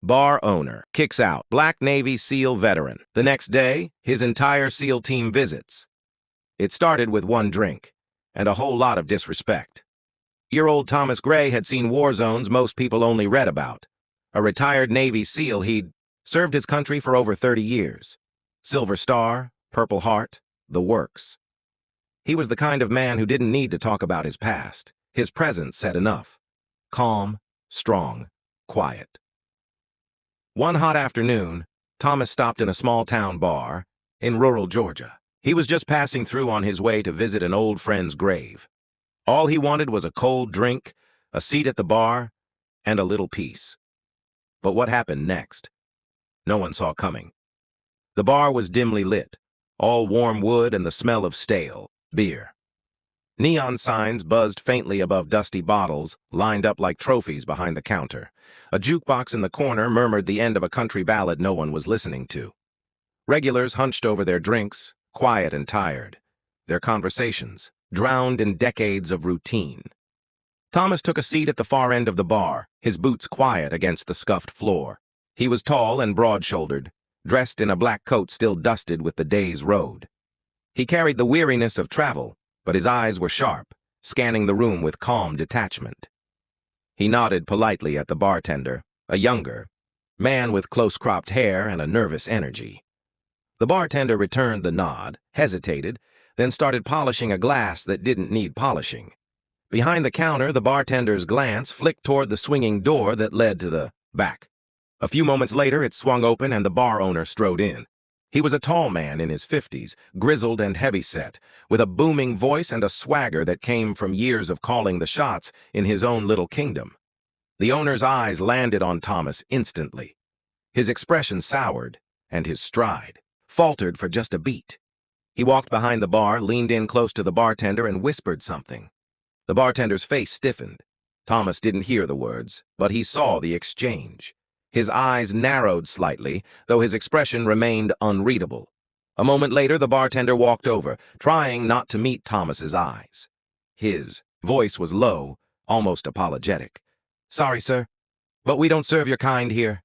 Bar owner kicks out Black Navy SEAL veteran. The next day, his entire SEAL team visits. It started with one drink and a whole lot of disrespect. Year-old Thomas Gray had seen war zones most people only read about. A retired Navy SEAL, he'd served his country for over 30 years. Silver Star, Purple Heart, the works. He was the kind of man who didn't need to talk about his past. His presence said enough. Calm, strong, quiet. One hot afternoon, Thomas stopped in a small-town bar in rural Georgia. He was just passing through on his way to visit an old friend's grave. All he wanted was a cold drink, a seat at the bar, and a little peace. But what happened next? No one saw coming. The bar was dimly lit, all warm wood and the smell of stale beer. Neon signs buzzed faintly above dusty bottles, lined up like trophies behind the counter. A jukebox in the corner murmured the end of a country ballad no one was listening to. Regulars hunched over their drinks, quiet and tired, their conversations drowned in decades of routine. Thomas took a seat at the far end of the bar, his boots quiet against the scuffed floor. He was tall and broad-shouldered, dressed in a black coat still dusted with the day's road. He carried the weariness of travel, but his eyes were sharp, scanning the room with calm detachment. He nodded politely at the bartender, a younger man with close-cropped hair and a nervous energy. The bartender returned the nod, hesitated, then started polishing a glass that didn't need polishing. Behind the counter, the bartender's glance flicked toward the swinging door that led to the back. A few moments later, it swung open and the bar owner strode in. He was a tall man in his 50s, grizzled and heavyset, with a booming voice and a swagger that came from years of calling the shots in his own little kingdom. The owner's eyes landed on Thomas instantly. His expression soured, and his stride faltered for just a beat. He walked behind the bar, leaned in close to the bartender, and whispered something. The bartender's face stiffened. Thomas didn't hear the words, but he saw the exchange. His eyes narrowed slightly, though his expression remained unreadable. A moment later, the bartender walked over, trying not to meet Thomas's eyes. His voice was low, almost apologetic. "Sorry, sir, but we don't serve your kind here."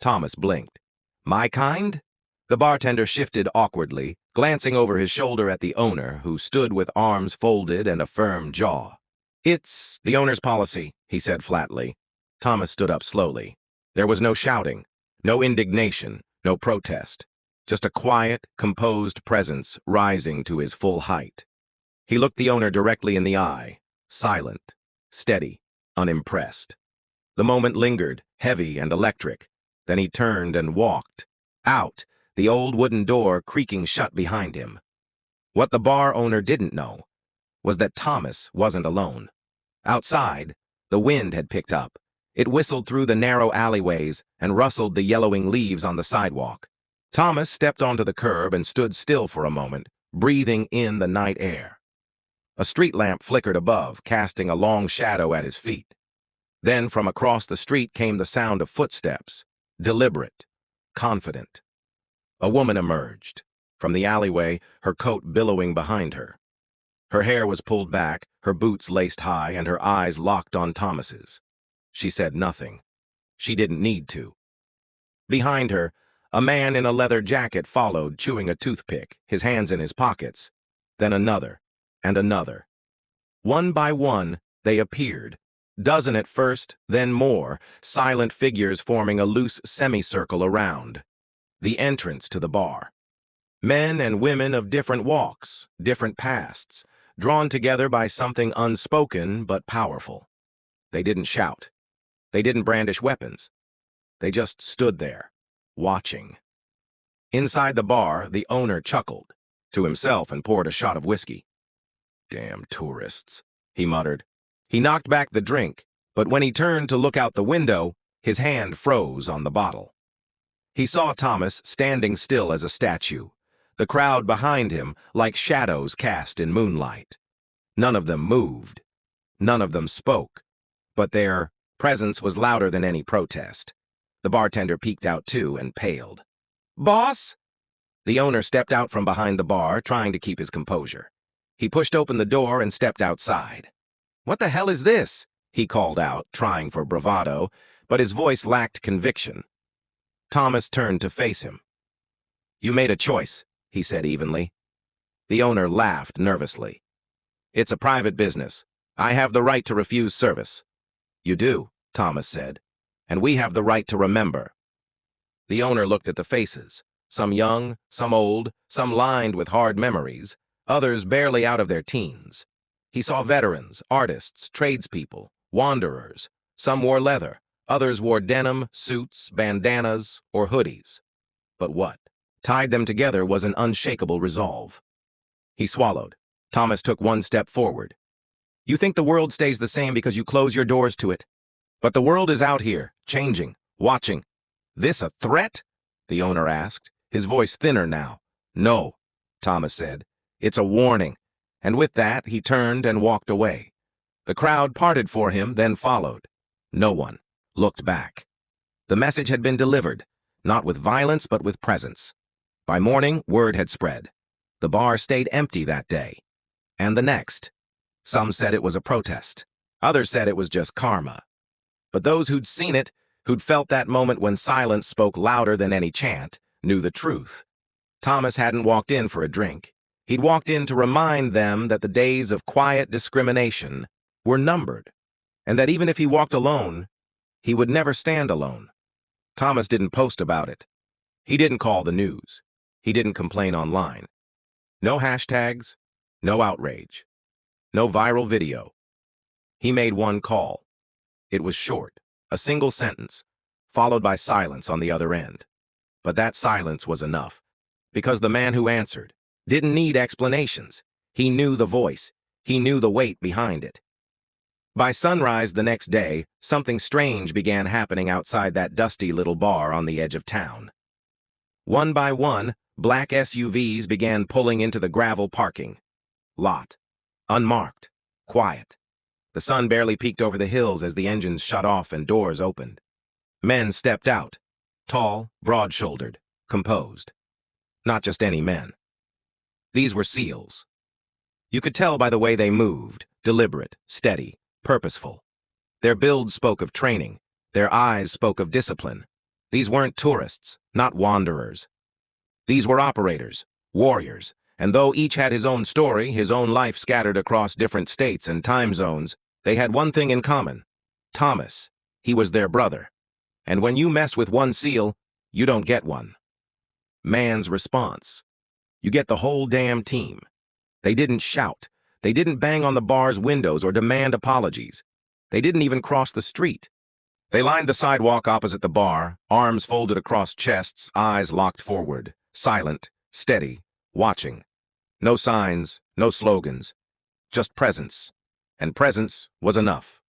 Thomas blinked. "My kind?" The bartender shifted awkwardly, glancing over his shoulder at the owner, who stood with arms folded and a firm jaw. "It's the owner's policy," he said flatly. Thomas stood up slowly. There was no shouting, no indignation, no protest, just a quiet, composed presence rising to his full height. He looked the owner directly in the eye, silent, steady, unimpressed. The moment lingered, heavy and electric. Then he turned and walked out, the old wooden door creaking shut behind him. What the bar owner didn't know was that Thomas wasn't alone. Outside, the wind had picked up. It whistled through the narrow alleyways and rustled the yellowing leaves on the sidewalk. Thomas stepped onto the curb and stood still for a moment, breathing in the night air. A street lamp flickered above, casting a long shadow at his feet. Then from across the street came the sound of footsteps, deliberate, confident. A woman emerged from the alleyway, her coat billowing behind her. Her hair was pulled back, her boots laced high, and her eyes locked on Thomas's. She said nothing. She didn't need to. Behind her, a man in a leather jacket followed, chewing a toothpick, his hands in his pockets. Then another, and another. One by one, they appeared. Dozen at first, then more, silent figures forming a loose semicircle around the entrance to the bar. Men and women of different walks, different pasts, drawn together by something unspoken but powerful. They didn't shout. They didn't brandish weapons. They just stood there, watching. Inside the bar, the owner chuckled to himself and poured a shot of whiskey. "Damn tourists," he muttered. He knocked back the drink, but when he turned to look out the window, his hand froze on the bottle. He saw Thomas standing still as a statue, the crowd behind him like shadows cast in moonlight. None of them moved. None of them spoke, but their presence was louder than any protest. The bartender peeked out too and paled. "Boss?" The owner stepped out from behind the bar, trying to keep his composure. He pushed open the door and stepped outside. "What the hell is this?" he called out, trying for bravado, but his voice lacked conviction. Thomas turned to face him. "You made a choice," he said evenly. The owner laughed nervously. "It's a private business. I have the right to refuse service." "You do," Thomas said, "and we have the right to remember." The owner looked at the faces, some young, some old, some lined with hard memories, others barely out of their teens. He saw veterans, artists, tradespeople, wanderers. Some wore leather, others wore denim, suits, bandanas, or hoodies. But what tied them together was an unshakable resolve. He swallowed. Thomas took one step forward. "You think the world stays the same because you close your doors to it. But the world is out here, changing, watching." "This a threat?" the owner asked, his voice thinner now. "No," Thomas said. "It's a warning." And with that, he turned and walked away. The crowd parted for him, then followed. No one looked back. The message had been delivered, not with violence but with presence. By morning, word had spread. The bar stayed empty that day. And the next. Some said it was a protest. Others said it was just karma. But those who'd seen it, who'd felt that moment when silence spoke louder than any chant, knew the truth. Thomas hadn't walked in for a drink. He'd walked in to remind them that the days of quiet discrimination were numbered, and that even if he walked alone, he would never stand alone. Thomas didn't post about it. He didn't call the news. He didn't complain online. No hashtags, no outrage, no viral video. He made one call. It was short, a single sentence, followed by silence on the other end. But that silence was enough, because the man who answered didn't need explanations. He knew the voice. He knew the weight behind it. By sunrise the next day, something strange began happening outside that dusty little bar on the edge of town. One by one, black SUVs began pulling into the gravel parking lot. Unmarked, quiet. The sun barely peeked over the hills as the engines shut off and doors opened. Men stepped out, tall, broad-shouldered, composed. Not just any men. These were SEALs. You could tell by the way they moved, deliberate, steady, purposeful. Their build spoke of training. Their eyes spoke of discipline. These weren't tourists, not wanderers. These were operators, warriors, and though each had his own story, his own life scattered across different states and time zones, they had one thing in common. Thomas. He was their brother. And when you mess with one SEAL, you don't get one man's response. You get the whole damn team. They didn't shout. They didn't bang on the bar's windows or demand apologies. They didn't even cross the street. They lined the sidewalk opposite the bar, arms folded across chests, eyes locked forward, silent, steady, watching. No signs, no slogans, just presence. And presence was enough.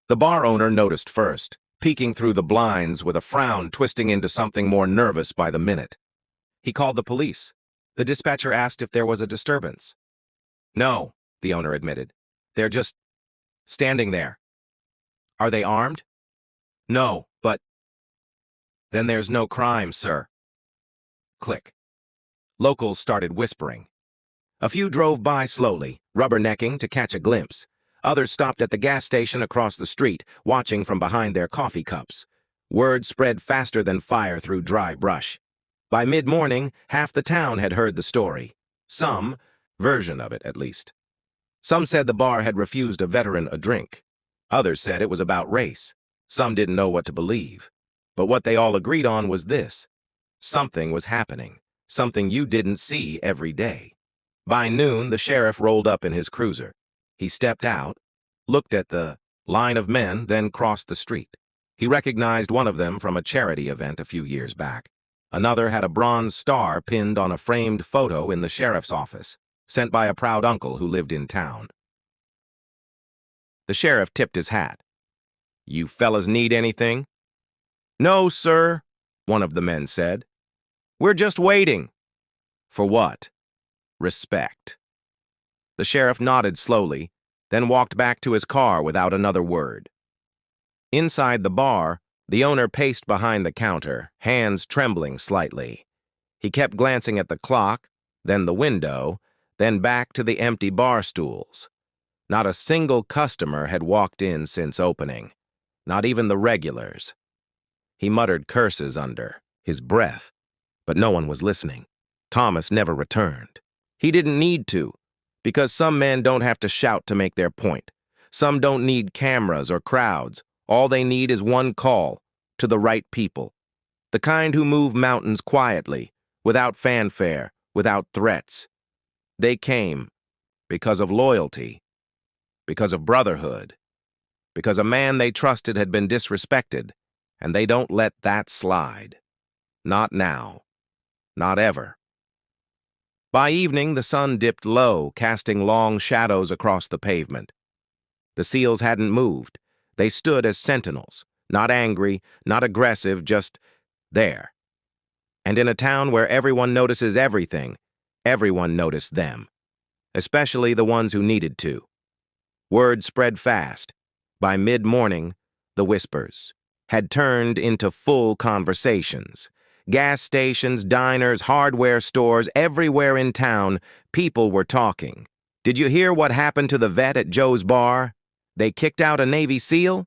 The bar owner noticed first, peeking through the blinds with a frown twisting into something more nervous by the minute. He called the police. The dispatcher asked if there was a disturbance. "No," the owner admitted. "They're just standing there." "Are they armed?" "No, but—" "Then there's no crime, sir." Click. Locals started whispering. A few drove by slowly, rubbernecking to catch a glimpse. Others stopped at the gas station across the street, watching from behind their coffee cups. Word spread faster than fire through dry brush. By mid-morning, half the town had heard the story. Some version of it, at least. Some said the bar had refused a veteran a drink. Others said it was about race. Some didn't know what to believe. But what they all agreed on was this. Something was happening. Something you didn't see every day. By noon, the sheriff rolled up in his cruiser. He stepped out, looked at the line of men, then crossed the street. He recognized one of them from a charity event a few years back. Another had a bronze star pinned on a framed photo in the sheriff's office, sent by a proud uncle who lived in town. The sheriff tipped his hat. "You fellas need anything?" "No, sir," one of the men said. "We're just waiting." "For what?" "Respect." The sheriff nodded slowly, then walked back to his car without another word. Inside the bar, the owner paced behind the counter, hands trembling slightly. He kept glancing at the clock, then the window, then back to the empty bar stools. Not a single customer had walked in since opening, not even the regulars. He muttered curses under his breath, but no one was listening. Thomas never returned. He didn't need to, because some men don't have to shout to make their point. Some don't need cameras or crowds. All they need is one call to the right people. The kind who move mountains quietly, without fanfare, without threats. They came because of loyalty, because of brotherhood, because a man they trusted had been disrespected, and they don't let that slide. Not now. Not ever. By evening, the sun dipped low, casting long shadows across the pavement. The SEALs hadn't moved. They stood as sentinels, not angry, not aggressive, just there. And in a town where everyone notices everything, everyone noticed them, especially the ones who needed to. Word spread fast. By mid-morning, the whispers had turned into full conversations. Gas stations, diners, hardware stores, everywhere in town, people were talking. Did you hear what happened to the vet at Joe's bar? They kicked out a Navy SEAL?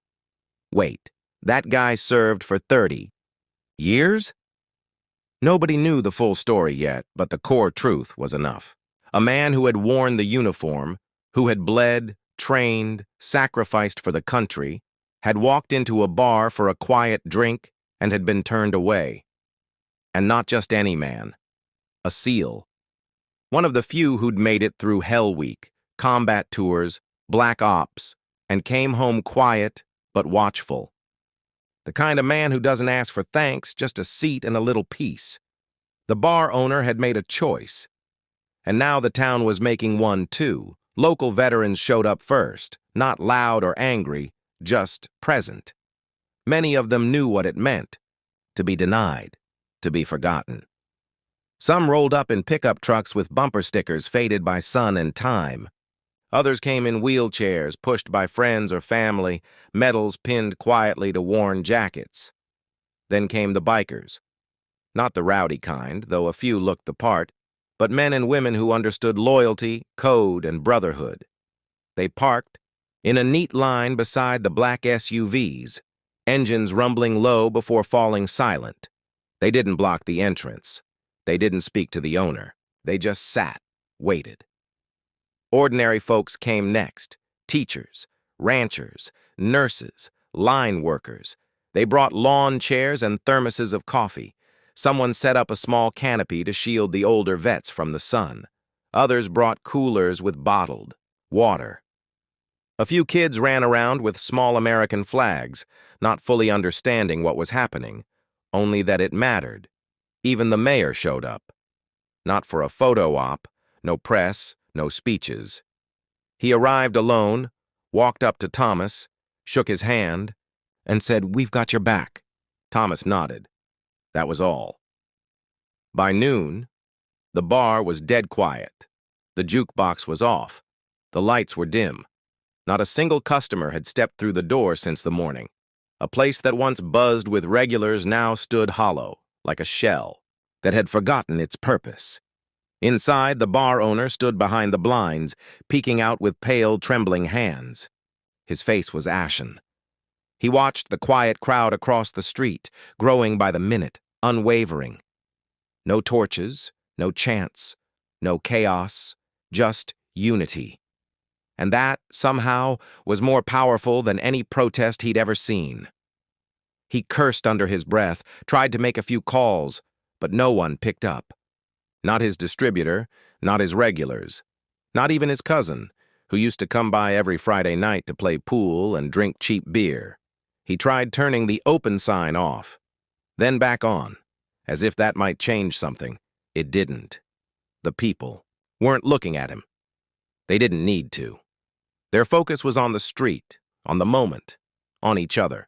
Wait, that guy served for 30 years? Nobody knew the full story yet, but the core truth was enough. A man who had worn the uniform, who had bled, trained, sacrificed for the country, had walked into a bar for a quiet drink and had been turned away. And not just any man. A SEAL. One of the few who'd made it through Hell Week, combat tours, black ops, and came home quiet but watchful. The kind of man who doesn't ask for thanks, just a seat and a little peace. The bar owner had made a choice. And now the town was making one too. Local veterans showed up first, not loud or angry, just present. Many of them knew what it meant, to be denied, to be forgotten. Some rolled up in pickup trucks with bumper stickers faded by sun and time. Others came in wheelchairs, pushed by friends or family, medals pinned quietly to worn jackets. Then came the bikers. Not the rowdy kind, though a few looked the part, but men and women who understood loyalty, code, and brotherhood. They parked in a neat line beside the black SUVs, engines rumbling low before falling silent. They didn't block the entrance. They didn't speak to the owner. They just sat, waited. Ordinary folks came next. Teachers, ranchers, nurses, line workers. They brought lawn chairs and thermoses of coffee. Someone set up a small canopy to shield the older vets from the sun. Others brought coolers with bottled water. A few kids ran around with small American flags, not fully understanding what was happening, only that it mattered. Even the mayor showed up. Not for a photo op, no press, no speeches. He arrived alone, walked up to Thomas, shook his hand, and said, "We've got your back." Thomas nodded. That was all. By noon, the bar was dead quiet. The jukebox was off. The lights were dim. Not a single customer had stepped through the door since the morning. A place that once buzzed with regulars now stood hollow, like a shell, that had forgotten its purpose. Inside, the bar owner stood behind the blinds, peeking out with pale, trembling hands. His face was ashen. He watched the quiet crowd across the street, growing by the minute, unwavering. No torches, no chants, no chaos, just unity. And that, somehow, was more powerful than any protest he'd ever seen. He cursed under his breath, tried to make a few calls, but no one picked up. Not his distributor, not his regulars, not even his cousin, who used to come by every Friday night to play pool and drink cheap beer. He tried turning the open sign off, then back on, as if that might change something. It didn't. The people weren't looking at him. They didn't need to. Their focus was on the street, on the moment, on each other.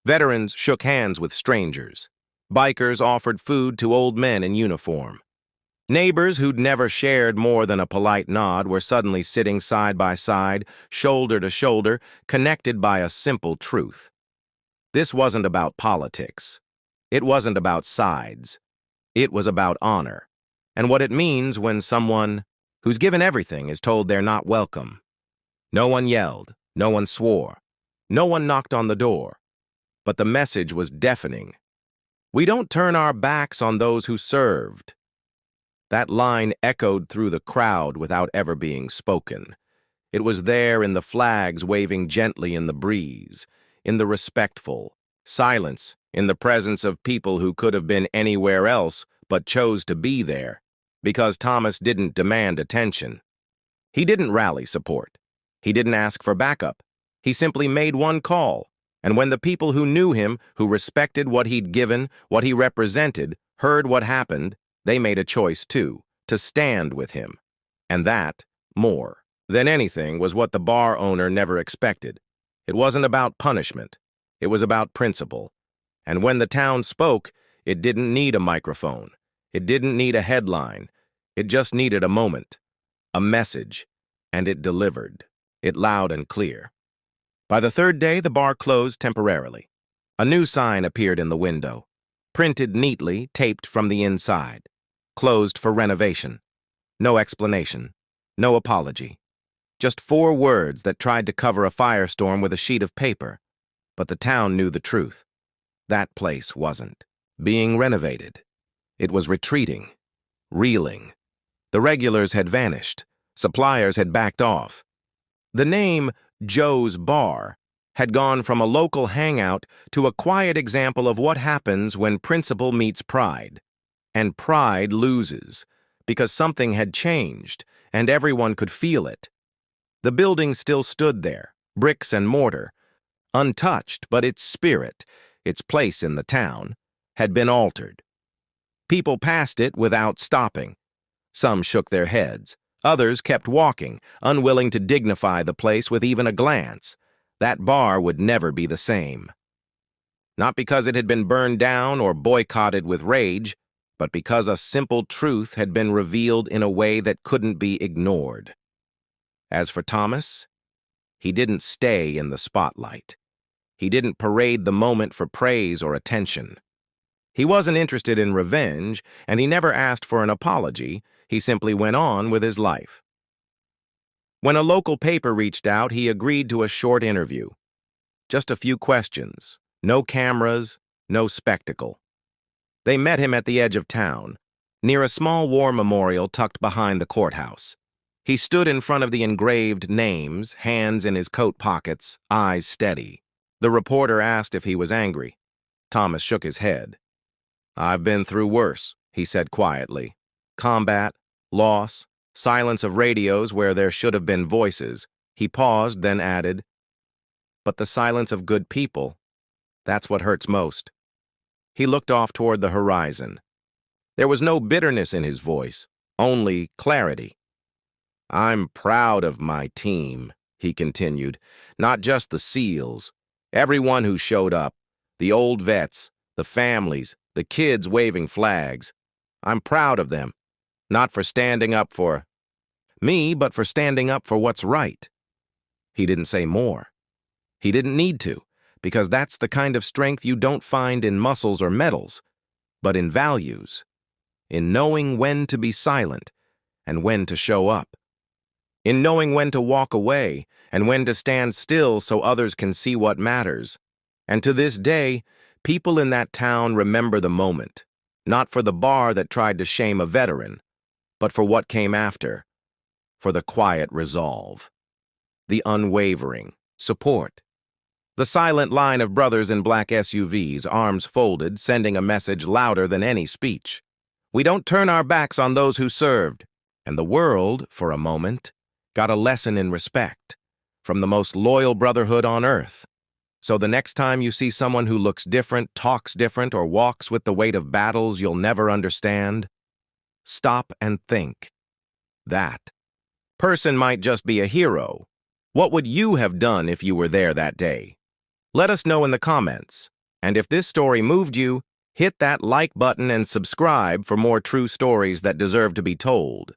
Veterans shook hands with strangers. Bikers offered food to old men in uniform. Neighbors who'd never shared more than a polite nod were suddenly sitting side by side, shoulder to shoulder, connected by a simple truth. This wasn't about politics. It wasn't about sides. It was about honor, and what it means when someone who's given everything is told they're not welcome. No one yelled, no one swore, no one knocked on the door, but the message was deafening. We don't turn our backs on those who served. That line echoed through the crowd without ever being spoken. It was there in the flags waving gently in the breeze, in the respectful silence, in the presence of people who could have been anywhere else but chose to be there, because Thomas didn't demand attention. He didn't rally support. He didn't ask for backup. He simply made one call, and when the people who knew him, who respected what he'd given, what he represented, heard what happened, they made a choice too, to stand with him. And that, more than anything, was what the bar owner never expected. It wasn't about punishment. It was about principle. And when the town spoke, it didn't need a microphone. It didn't need a headline. It just needed a moment, a message, and it delivered, it loud and clear. By the third day, the bar closed temporarily. A new sign appeared in the window, printed neatly, taped from the inside. Closed for renovation. No explanation. No apology. Just 4 words that tried to cover a firestorm with a sheet of paper. But the town knew the truth. That place wasn't being renovated. It was retreating, reeling. The regulars had vanished. Suppliers had backed off. The name Joe's Bar had gone from a local hangout to a quiet example of what happens when principle meets pride. And pride loses, because something had changed, and everyone could feel it. The building still stood there, bricks and mortar, untouched, but its spirit, its place in the town, had been altered. People passed it without stopping. Some shook their heads. Others kept walking, unwilling to dignify the place with even a glance. That bar would never be the same. Not because it had been burned down or boycotted with rage, but because a simple truth had been revealed in a way that couldn't be ignored. As for Thomas, he didn't stay in the spotlight. He didn't parade the moment for praise or attention. He wasn't interested in revenge, and he never asked for an apology. He simply went on with his life. When a local paper reached out, he agreed to a short interview. Just a few questions, no cameras, no spectacle. They met him at the edge of town, near a small war memorial tucked behind the courthouse. He stood in front of the engraved names, hands in his coat pockets, eyes steady. The reporter asked if he was angry. Thomas shook his head. "I've been through worse," he said quietly. "Combat, loss, silence of radios where there should have been voices." He paused, then added, "But the silence of good people, that's what hurts most." He looked off toward the horizon. There was no bitterness in his voice, only clarity. "I'm proud of my team," he continued, "not just the SEALs. Everyone who showed up, the old vets, the families, the kids waving flags. I'm proud of them, not for standing up for me, but for standing up for what's right." He didn't say more. He didn't need to, because that's the kind of strength you don't find in muscles or medals, but in values, in knowing when to be silent and when to show up, in knowing when to walk away and when to stand still so others can see what matters. And to this day, people in that town remember the moment, not for the bar that tried to shame a veteran, but for what came after, for the quiet resolve, the unwavering support. The silent line of brothers in black SUVs, arms folded, sending a message louder than any speech. We don't turn our backs on those who served. And the world, for a moment, got a lesson in respect from the most loyal brotherhood on earth. So the next time you see someone who looks different, talks different, or walks with the weight of battles you'll never understand, stop and think. That person might just be a hero. What would you have done if you were there that day? Let us know in the comments. And if this story moved you, hit that like button and subscribe for more true stories that deserve to be told.